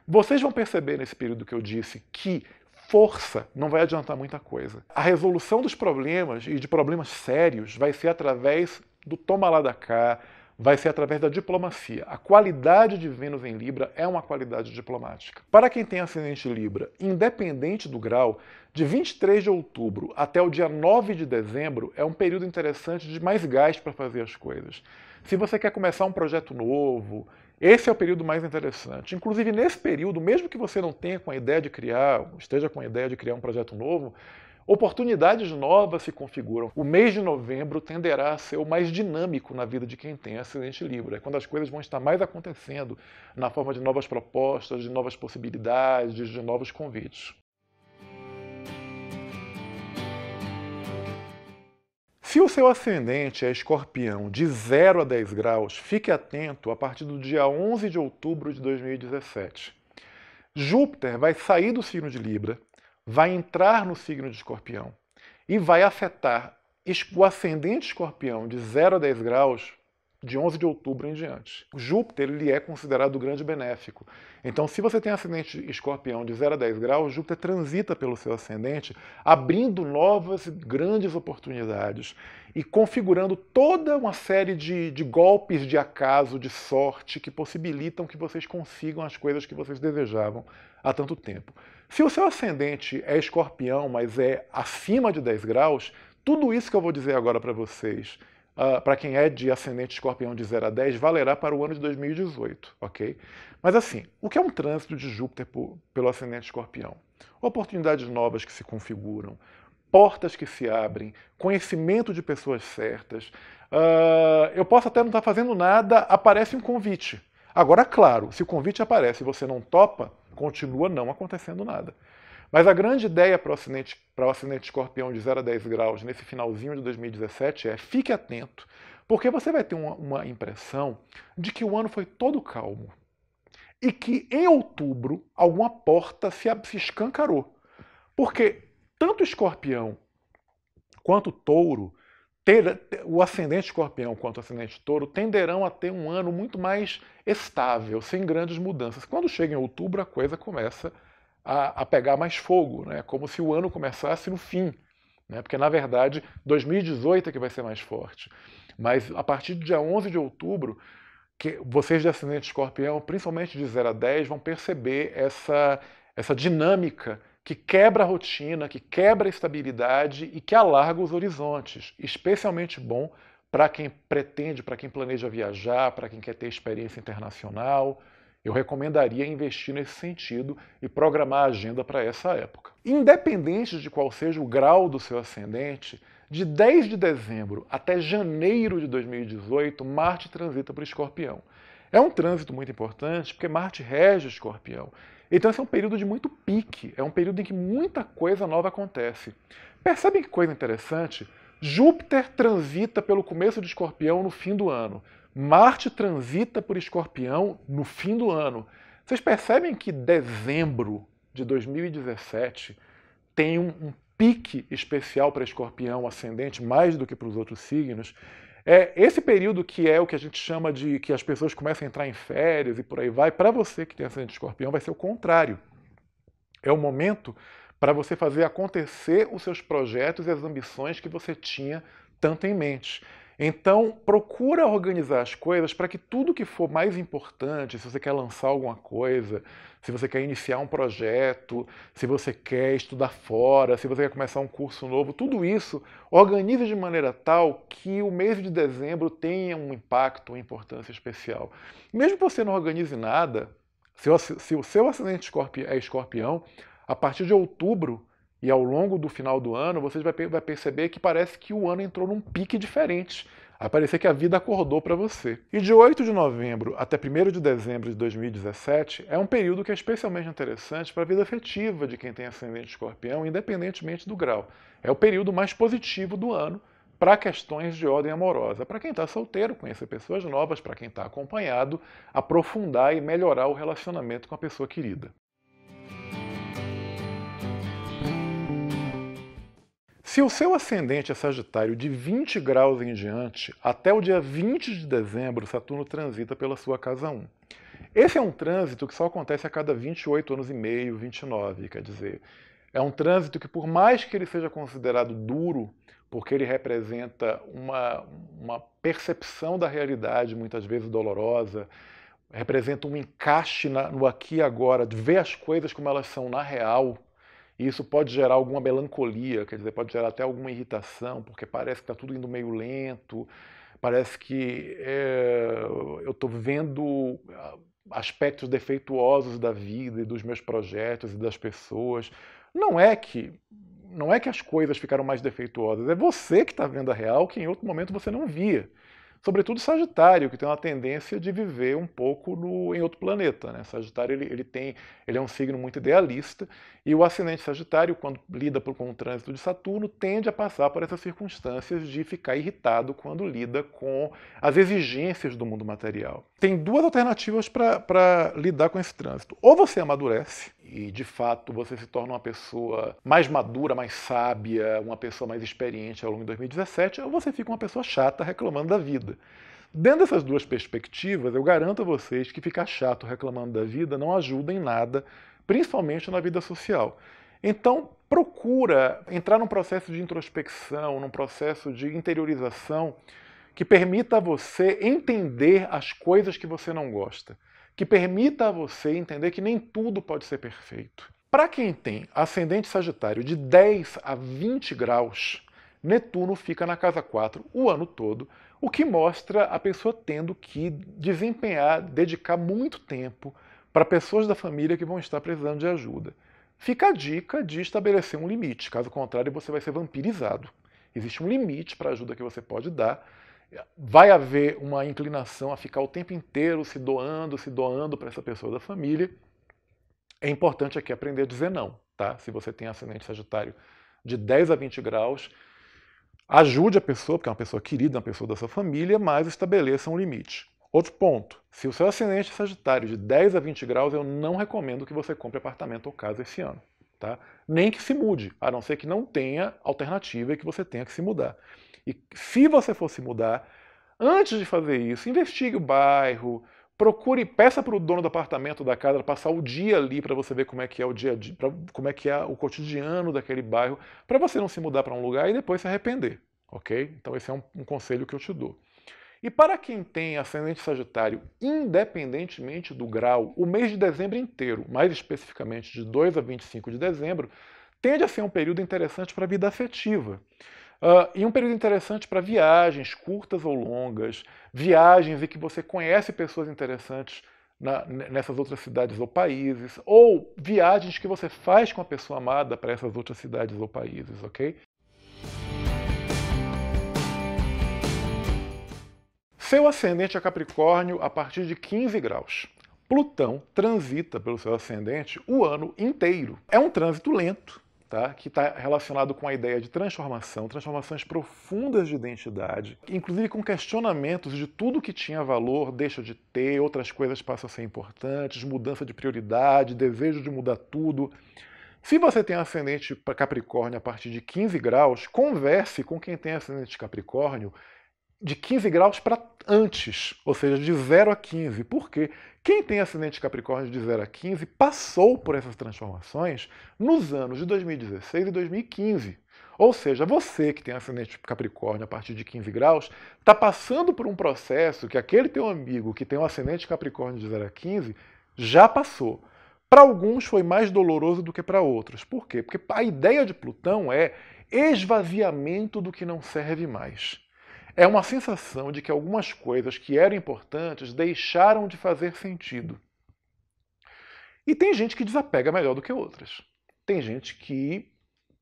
Vocês vão perceber nesse período que eu disse que força não vai adiantar muita coisa. A resolução dos problemas, e de problemas sérios, vai ser através do toma lá da cá, vai ser através da diplomacia. A qualidade de Vênus em Libra é uma qualidade diplomática. Para quem tem ascendente Libra, independente do grau, de 23 de outubro até o dia 9 de dezembro é um período interessante de mais gás para fazer as coisas. Se você quer começar um projeto novo, esse é o período mais interessante. Inclusive, nesse período, mesmo que você não tenha com a ideia de criar, esteja com a ideia de criar um projeto novo, oportunidades novas se configuram. O mês de novembro tenderá a ser o mais dinâmico na vida de quem tem ascendente Libra. É quando as coisas vão estar mais acontecendo na forma de novas propostas, de novas possibilidades, de novos convites. Se o seu ascendente é Escorpião de 0 a 10 graus, fique atento a partir do dia 11 de outubro de 2017. Júpiter vai sair do signo de Libra, vai entrar no signo de Escorpião e vai afetar o ascendente Escorpião de 0 a 10 graus de 11 de outubro em diante. O Júpiter ele é considerado o grande benéfico. Então, se você tem ascendente Escorpião de 0 a 10 graus, Júpiter transita pelo seu ascendente, abrindo novas grandes oportunidades e configurando toda uma série de golpes de acaso, de sorte, que possibilitam que vocês consigam as coisas que vocês desejavam há tanto tempo. Se o seu ascendente é Escorpião, mas é acima de 10 graus, tudo isso que eu vou dizer agora para vocês, para quem é de ascendente Escorpião de 0 a 10, valerá para o ano de 2018, ok? Mas assim, o que é um trânsito de Júpiter pelo ascendente Escorpião? Oportunidades novas que se configuram, portas que se abrem, conhecimento de pessoas certas. Eu posso até não estar fazendo nada, aparece um convite. Agora, claro, se o convite aparece e você não topa, continua não acontecendo nada. Mas a grande ideia para o ascendente Escorpião de 0 a 10 graus nesse finalzinho de 2017 é fique atento, porque você vai ter uma impressão de que o ano foi todo calmo e que em outubro alguma porta se escancarou. Porque tanto Escorpião quanto Touro, o ascendente Escorpião quanto o ascendente Touro tenderão a ter um ano muito mais estável, sem grandes mudanças. Quando chega em outubro, a coisa começa a pegar mais fogo, né? Como se o ano começasse no fim, né? Porque, na verdade, 2018 é que vai ser mais forte. Mas, a partir do dia 11 de outubro, que vocês de ascendente Escorpião, principalmente de 0 a 10, vão perceber essa dinâmica que quebra a rotina, que quebra a estabilidade e que alarga os horizontes. Especialmente bom para quem pretende, para quem planeja viajar, para quem quer ter experiência internacional. Eu recomendaria investir nesse sentido e programar a agenda para essa época. Independente de qual seja o grau do seu ascendente, de 10 de dezembro até janeiro de 2018, Marte transita para o Escorpião. É um trânsito muito importante porque Marte rege o Escorpião. Então esse é um período de muito pique, é um período em que muita coisa nova acontece. Percebem que coisa interessante? Júpiter transita pelo começo de Escorpião no fim do ano. Marte transita por Escorpião no fim do ano. Vocês percebem que dezembro de 2017 tem um pique especial para Escorpião ascendente, mais do que para os outros signos? Esse período que é o que a gente chama de que as pessoas começam a entrar em férias e por aí vai, para você que tem ascendente Escorpião vai ser o contrário. É o momento para você fazer acontecer os seus projetos e as ambições que você tinha tanto em mente. Então, procura organizar as coisas para que tudo que for mais importante, se você quer lançar alguma coisa, se você quer iniciar um projeto, se você quer estudar fora, se você quer começar um curso novo, tudo isso organize de maneira tal que o mês de dezembro tenha um impacto, uma importância especial. Mesmo que você não organize nada, se o seu ascendente é Escorpião, a partir de outubro e ao longo do final do ano, você vai perceber que parece que o ano entrou num pique diferente. Vai parecer que a vida acordou para você. E de 8 de novembro até 1º de dezembro de 2017 é um período que é especialmente interessante para a vida afetiva de quem tem ascendente Escorpião, independentemente do grau. É o período mais positivo do ano para questões de ordem amorosa. Para quem está solteiro, conhecer pessoas novas, para quem está acompanhado, aprofundar e melhorar o relacionamento com a pessoa querida. Se o seu ascendente é Sagitário de 20 graus em diante, até o dia 20 de dezembro, Saturno transita pela sua casa 1. Esse é um trânsito que só acontece a cada 28 anos e meio, 29, quer dizer. É um trânsito que, por mais que ele seja considerado duro, porque ele representa uma percepção da realidade, muitas vezes dolorosa, representa um encaixe no aqui e agora, de ver as coisas como elas são na real. E isso pode gerar alguma melancolia, quer dizer, pode gerar até alguma irritação, porque parece que está tudo indo meio lento, parece que eu estou vendo aspectos defeituosos da vida e dos meus projetos e das pessoas. Não é que as coisas ficaram mais defeituosas, é você que está vendo a real que em outro momento você não via. Sobretudo Sagitário, que tem uma tendência de viver um pouco em outro planeta, né? Sagitário ele é um signo muito idealista, e o ascendente Sagitário, quando lida com o trânsito de Saturno, tende a passar por essas circunstâncias de ficar irritado quando lida com as exigências do mundo material. Tem duas alternativas para lidar com esse trânsito. Ou você amadurece, e de fato você se torna uma pessoa mais madura, mais sábia, uma pessoa mais experiente ao longo de 2017, ou você fica uma pessoa chata reclamando da vida. Dentro dessas duas perspectivas, eu garanto a vocês que ficar chato reclamando da vida não ajuda em nada, principalmente na vida social. Então, procura entrar num processo de introspecção, num processo de interiorização que permita a você entender as coisas que você não gosta, que permita a você entender que nem tudo pode ser perfeito. Para quem tem ascendente Sagitário de 10 a 20 graus, Netuno fica na casa 4 o ano todo, o que mostra a pessoa tendo que desempenhar, dedicar muito tempo para pessoas da família que vão estar precisando de ajuda. Fica a dica de estabelecer um limite, caso contrário você vai ser vampirizado. Existe um limite para a ajuda que você pode dar. Vai haver uma inclinação a ficar o tempo inteiro se doando para essa pessoa da família. É importante aqui aprender a dizer não, tá? Se você tem ascendente Sagitário de 10 a 20 graus, ajude a pessoa, porque é uma pessoa querida, uma pessoa da sua família, mas estabeleça um limite. Outro ponto, se o seu ascendente é Sagitário de 10 a 20 graus, eu não recomendo que você compre apartamento ou casa esse ano, tá? Nem que se mude, a não ser que não tenha alternativa e que você tenha que se mudar. E se você for se mudar, antes de fazer isso, investigue o bairro, procure, peça para o dono do apartamento, da casa, passar o dia ali para você ver como é que é o dia a dia, como é que é o cotidiano daquele bairro, para você não se mudar para um lugar e depois se arrepender, ok? Então esse é um conselho que eu te dou. E para quem tem ascendente Sagitário, independentemente do grau, o mês de dezembro inteiro, mais especificamente de 2 a 25 de dezembro, tende a ser um período interessante para a vida afetiva. E um período interessante para viagens curtas ou longas, viagens em que você conhece pessoas interessantes nessas outras cidades ou países, ou viagens que você faz com a pessoa amada para essas outras cidades ou países, ok? Seu ascendente é Capricórnio a partir de 15 graus. Plutão transita pelo seu ascendente o ano inteiro. É um trânsito lento, tá? Que está relacionado com a ideia de transformação, transformações profundas de identidade, inclusive com questionamentos de tudo que tinha valor deixa de ter, outras coisas passam a ser importantes, mudança de prioridade, desejo de mudar tudo. Se você tem ascendente Capricórnio a partir de 15 graus, converse com quem tem ascendente Capricórnio de 15 graus para antes, ou seja, de 0 a 15. Por quê? Quem tem ascendente Capricórnio de 0 a 15 passou por essas transformações nos anos de 2016 e 2015. Ou seja, você que tem ascendente Capricórnio a partir de 15 graus, está passando por um processo que aquele teu amigo que tem um ascendente Capricórnio de 0 a 15 já passou. Para alguns foi mais doloroso do que para outros. Por quê? Porque a ideia de Plutão é esvaziamento do que não serve mais. É uma sensação de que algumas coisas que eram importantes deixaram de fazer sentido. E tem gente que desapega melhor do que outras. Tem gente que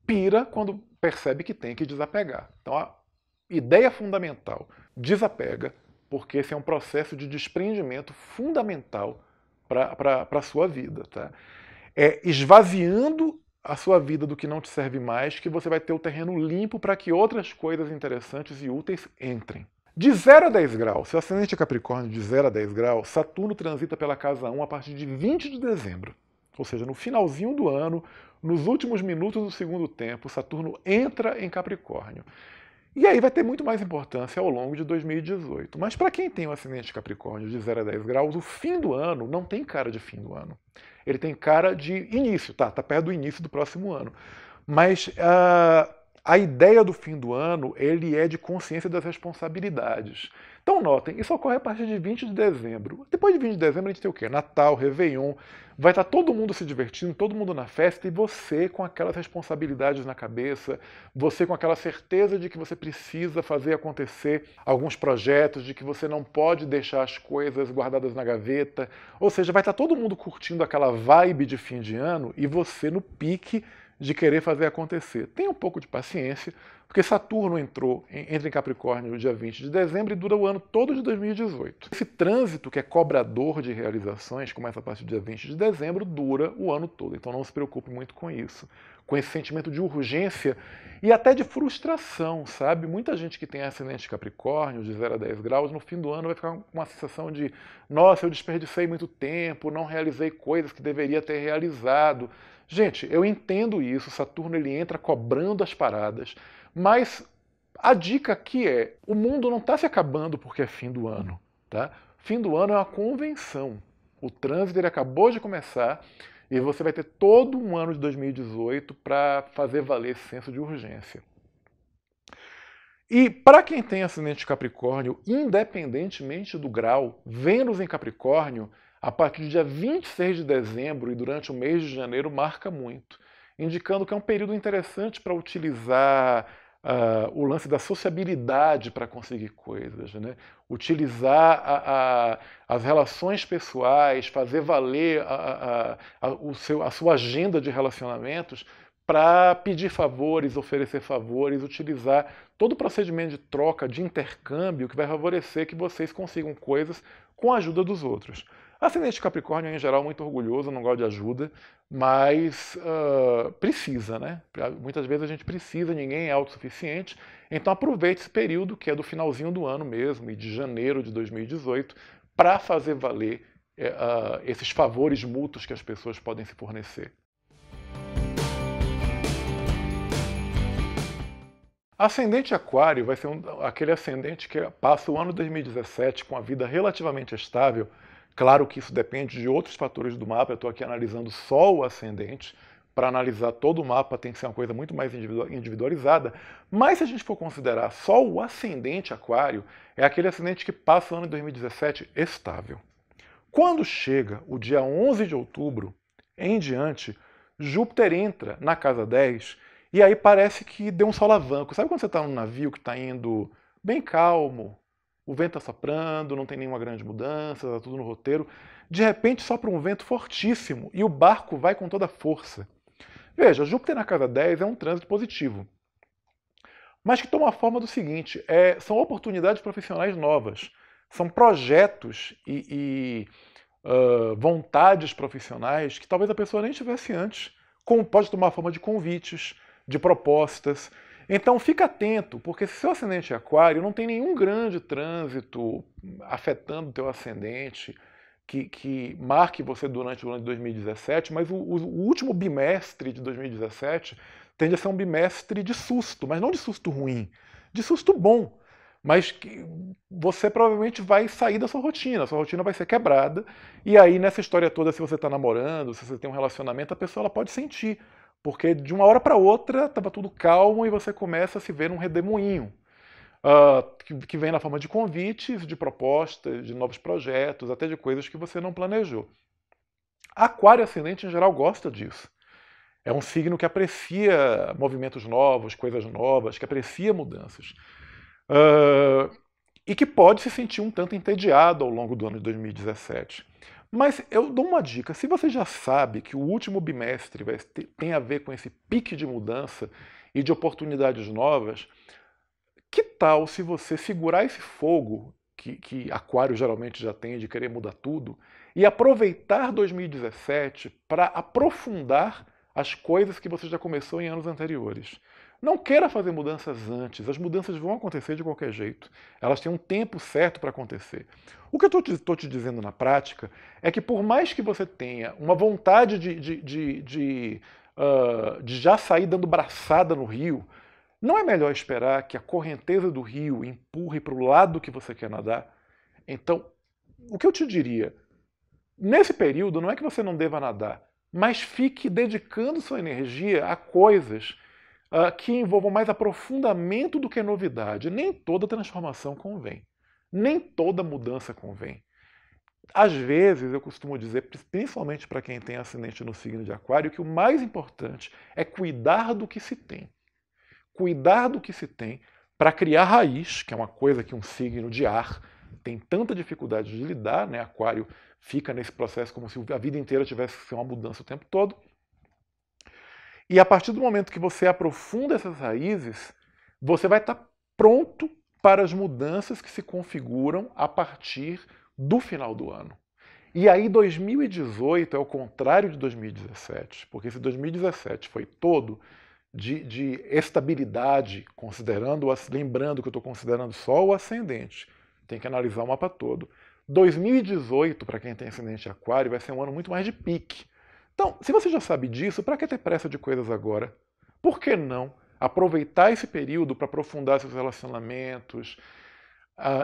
pira quando percebe que tem que desapegar. Então a ideia fundamental, desapega, porque esse é um processo de desprendimento fundamental para a sua vida. Tá? É esvaziando a sua vida do que não te serve mais, que você vai ter o terreno limpo para que outras coisas interessantes e úteis entrem. De 0 a 10 graus, se o ascendente é Capricórnio de 0 a 10 graus, Saturno transita pela casa 1 a partir de 20 de dezembro. Ou seja, no finalzinho do ano, nos últimos minutos do segundo tempo, Saturno entra em Capricórnio. E aí vai ter muito mais importância ao longo de 2018. Mas para quem tem o ascendente Capricórnio de 0 a 10 graus, o fim do ano não tem cara de fim do ano. Ele tem cara de início, tá perto do início do próximo ano. Mas a ideia do fim do ano, ele é de consciência das responsabilidades. Então notem, isso ocorre a partir de 20 de dezembro. Depois de 20 de dezembro a gente tem o quê? Natal, Réveillon, vai estar todo mundo se divertindo, todo mundo na festa e você com aquelas responsabilidades na cabeça, você com aquela certeza de que você precisa fazer acontecer alguns projetos, de que você não pode deixar as coisas guardadas na gaveta. Ou seja, vai estar todo mundo curtindo aquela vibe de fim de ano e você no pique de querer fazer acontecer. Tenha um pouco de paciência, porque Saturno entra em Capricórnio no dia 20 de dezembro e dura o ano todo de 2018. Esse trânsito, que é cobrador de realizações, começa a partir do dia 20 de dezembro, dura o ano todo. Então não se preocupe muito com isso. Com esse sentimento de urgência e até de frustração, sabe? Muita gente que tem ascendente Capricórnio, de 0 a 10 graus, no fim do ano vai ficar com uma sensação de nossa, eu desperdicei muito tempo, não realizei coisas que deveria ter realizado. Gente, eu entendo isso, Saturno ele entra cobrando as paradas, mas a dica aqui é, o mundo não está se acabando porque é fim do ano, tá? Fim do ano é uma convenção. O trânsito ele acabou de começar e você vai ter todo um ano de 2018 para fazer valer esse senso de urgência. E para quem tem ascendente Capricórnio, independentemente do grau, Vênus em Capricórnio, a partir do dia 26 de dezembro e durante o mês de janeiro, marca muito, indicando que é um período interessante para utilizar o lance da sociabilidade para conseguir coisas, né? Utilizar as relações pessoais, fazer valer a sua agenda de relacionamentos para pedir favores, oferecer favores, utilizar todo o procedimento de troca, de intercâmbio que vai favorecer que vocês consigam coisas com a ajuda dos outros. Ascendente Capricórnio é, em geral, muito orgulhoso, não gosta de ajuda, mas precisa, né? Muitas vezes a gente precisa, ninguém é autossuficiente, então aproveite esse período, que é do finalzinho do ano mesmo, e de janeiro de 2018, para fazer valer esses favores mútuos que as pessoas podem se fornecer. Ascendente Aquário vai ser aquele ascendente que passa o ano 2017 com a vida relativamente estável. Claro que isso depende de outros fatores do mapa, eu estou aqui analisando só o ascendente. Para analisar todo o mapa tem que ser uma coisa muito mais individualizada, mas se a gente for considerar só o ascendente Aquário, é aquele ascendente que passa o ano de 2017 estável. Quando chega o dia 11 de outubro em diante, Júpiter entra na casa 10 e aí parece que deu um solavanco. Sabe quando você está num navio que está indo bem calmo, o vento está soprando, não tem nenhuma grande mudança, está tudo no roteiro. De repente sopra um vento fortíssimo e o barco vai com toda a força. Veja, Júpiter na casa 10 é um trânsito positivo, mas que toma a forma do seguinte, são oportunidades profissionais novas, são projetos e vontades profissionais que talvez a pessoa nem tivesse antes, como pode tomar a forma de convites, de propostas. Então fica atento, porque se seu ascendente é Aquário, não tem nenhum grande trânsito afetando o teu ascendente que marque você durante o ano de 2017, mas o último bimestre de 2017 tende a ser um bimestre de susto, mas não de susto ruim, de susto bom, mas que você provavelmente vai sair da sua rotina, a sua rotina vai ser quebrada, e aí nessa história toda, se você está namorando, se você tem um relacionamento, a pessoa ela pode sentir, porque de uma hora para outra estava tudo calmo e você começa a se ver num redemoinho, que vem na forma de convites, de propostas, de novos projetos, até de coisas que você não planejou. Aquário ascendente, em geral, gosta disso. É um signo que aprecia movimentos novos, coisas novas, que aprecia mudanças. E que pode se sentir um tanto entediado ao longo do ano de 2017. Mas eu dou uma dica, se você já sabe que o último bimestre tem a ver com esse pique de mudança e de oportunidades novas, que tal se você segurar esse fogo que Aquário geralmente já tem de querer mudar tudo e aproveitar 2017 para aprofundar as coisas que você já começou em anos anteriores. Não queira fazer mudanças antes, as mudanças vão acontecer de qualquer jeito. Elas têm um tempo certo para acontecer. O que eu estou te dizendo na prática é que por mais que você tenha uma vontade de já sair dando braçada no rio, não é melhor esperar que a correnteza do rio empurre para o lado que você quer nadar? Então, o que eu te diria, nesse período não é que você não deva nadar, mas fique dedicando sua energia a coisas que envolvam mais aprofundamento do que novidade. Nem toda transformação convém. Nem toda mudança convém. Às vezes, eu costumo dizer, principalmente para quem tem ascendente no signo de Aquário, que o mais importante é cuidar do que se tem. Cuidar do que se tem para criar raiz, que é uma coisa que um signo de ar tem tanta dificuldade de lidar, né? Aquário fica nesse processo como se a vida inteira tivesse que ser uma mudança o tempo todo. E a partir do momento que você aprofunda essas raízes, você vai estar pronto para as mudanças que se configuram a partir do final do ano. E aí 2018 é o contrário de 2017, porque se 2017 foi todo de estabilidade, lembrando que eu estou considerando só o ascendente, tem que analisar o mapa todo. 2018, para quem tem ascendente Aquário, vai ser um ano muito mais de pique. Então, se você já sabe disso, para que ter pressa de coisas agora? Por que não aproveitar esse período para aprofundar seus relacionamentos,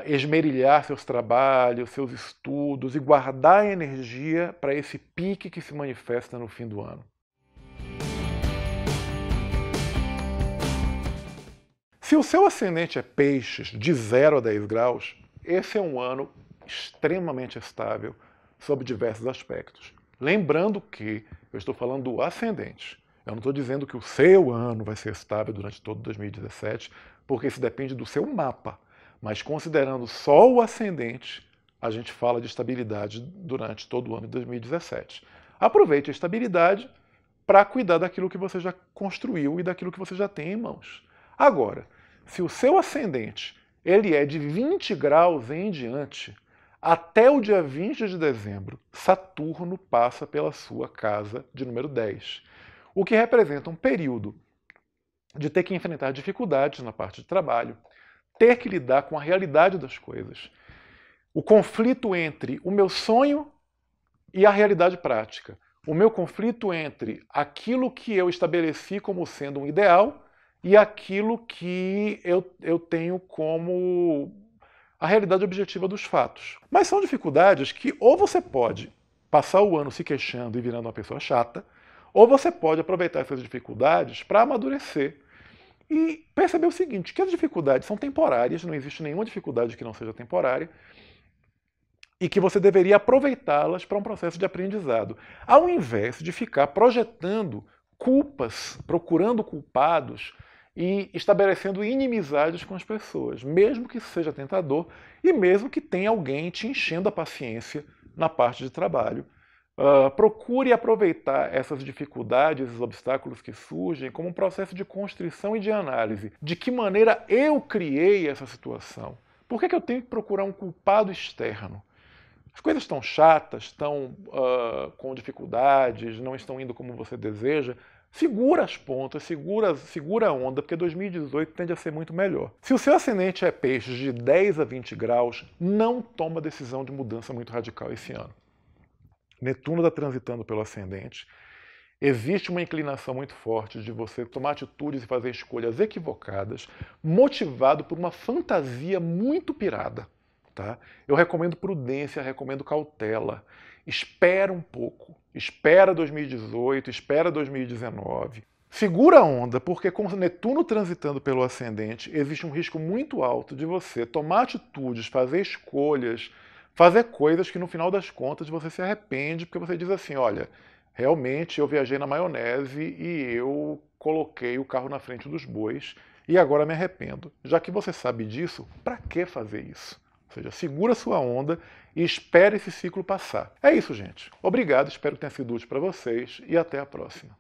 esmerilhar seus trabalhos, seus estudos e guardar energia para esse pique que se manifesta no fim do ano? Se o seu ascendente é peixes, de 0 a 10 graus, esse é um ano extremamente estável sob diversos aspectos. Lembrando que eu estou falando do ascendente. Eu não estou dizendo que o seu ano vai ser estável durante todo 2017, porque isso depende do seu mapa. Mas considerando só o ascendente, a gente fala de estabilidade durante todo o ano de 2017. Aproveite a estabilidade para cuidar daquilo que você já construiu e daquilo que você já tem em mãos. Agora, se o seu ascendente ele é de 20 graus em diante, até o dia 20 de dezembro, Saturno passa pela sua casa de número 10, o que representa um período de ter que enfrentar dificuldades na parte de trabalho, ter que lidar com a realidade das coisas. O conflito entre o meu sonho e a realidade prática. O meu conflito entre aquilo que eu estabeleci como sendo um ideal e aquilo que eu tenho como a realidade objetiva dos fatos. Mas são dificuldades que ou você pode passar o ano se queixando e virando uma pessoa chata, ou você pode aproveitar essas dificuldades para amadurecer. E perceber o seguinte, que as dificuldades são temporárias, não existe nenhuma dificuldade que não seja temporária, e que você deveria aproveitá-las para um processo de aprendizado, ao invés de ficar projetando culpas, procurando culpados e estabelecendo inimizades com as pessoas, mesmo que seja tentador e mesmo que tenha alguém te enchendo a paciência na parte de trabalho. Procure aproveitar essas dificuldades, esses obstáculos que surgem como um processo de constrição e de análise. De que maneira eu criei essa situação? Por que eu tenho que procurar um culpado externo? As coisas estão chatas, estão com dificuldades, não estão indo como você deseja. Segura as pontas, segura a onda, porque 2018 tende a ser muito melhor. Se o seu ascendente é peixes de 10 a 20 graus, não toma decisão de mudança muito radical esse ano. Netuno está transitando pelo ascendente. Existe uma inclinação muito forte de você tomar atitudes e fazer escolhas equivocadas, motivado por uma fantasia muito pirada. Tá? Eu recomendo prudência, recomendo cautela. Espera um pouco. Espera 2018, espera 2019. Segura a onda, porque com Netuno transitando pelo ascendente, existe um risco muito alto de você tomar atitudes, fazer escolhas, fazer coisas que no final das contas você se arrepende, porque você diz assim, olha, realmente eu viajei na maionese e eu coloquei o carro na frente dos bois e agora me arrependo. Já que você sabe disso, para que fazer isso? Ou seja, segura sua onda e espere esse ciclo passar. É isso, gente. Obrigado, espero que tenha sido útil para vocês e até a próxima.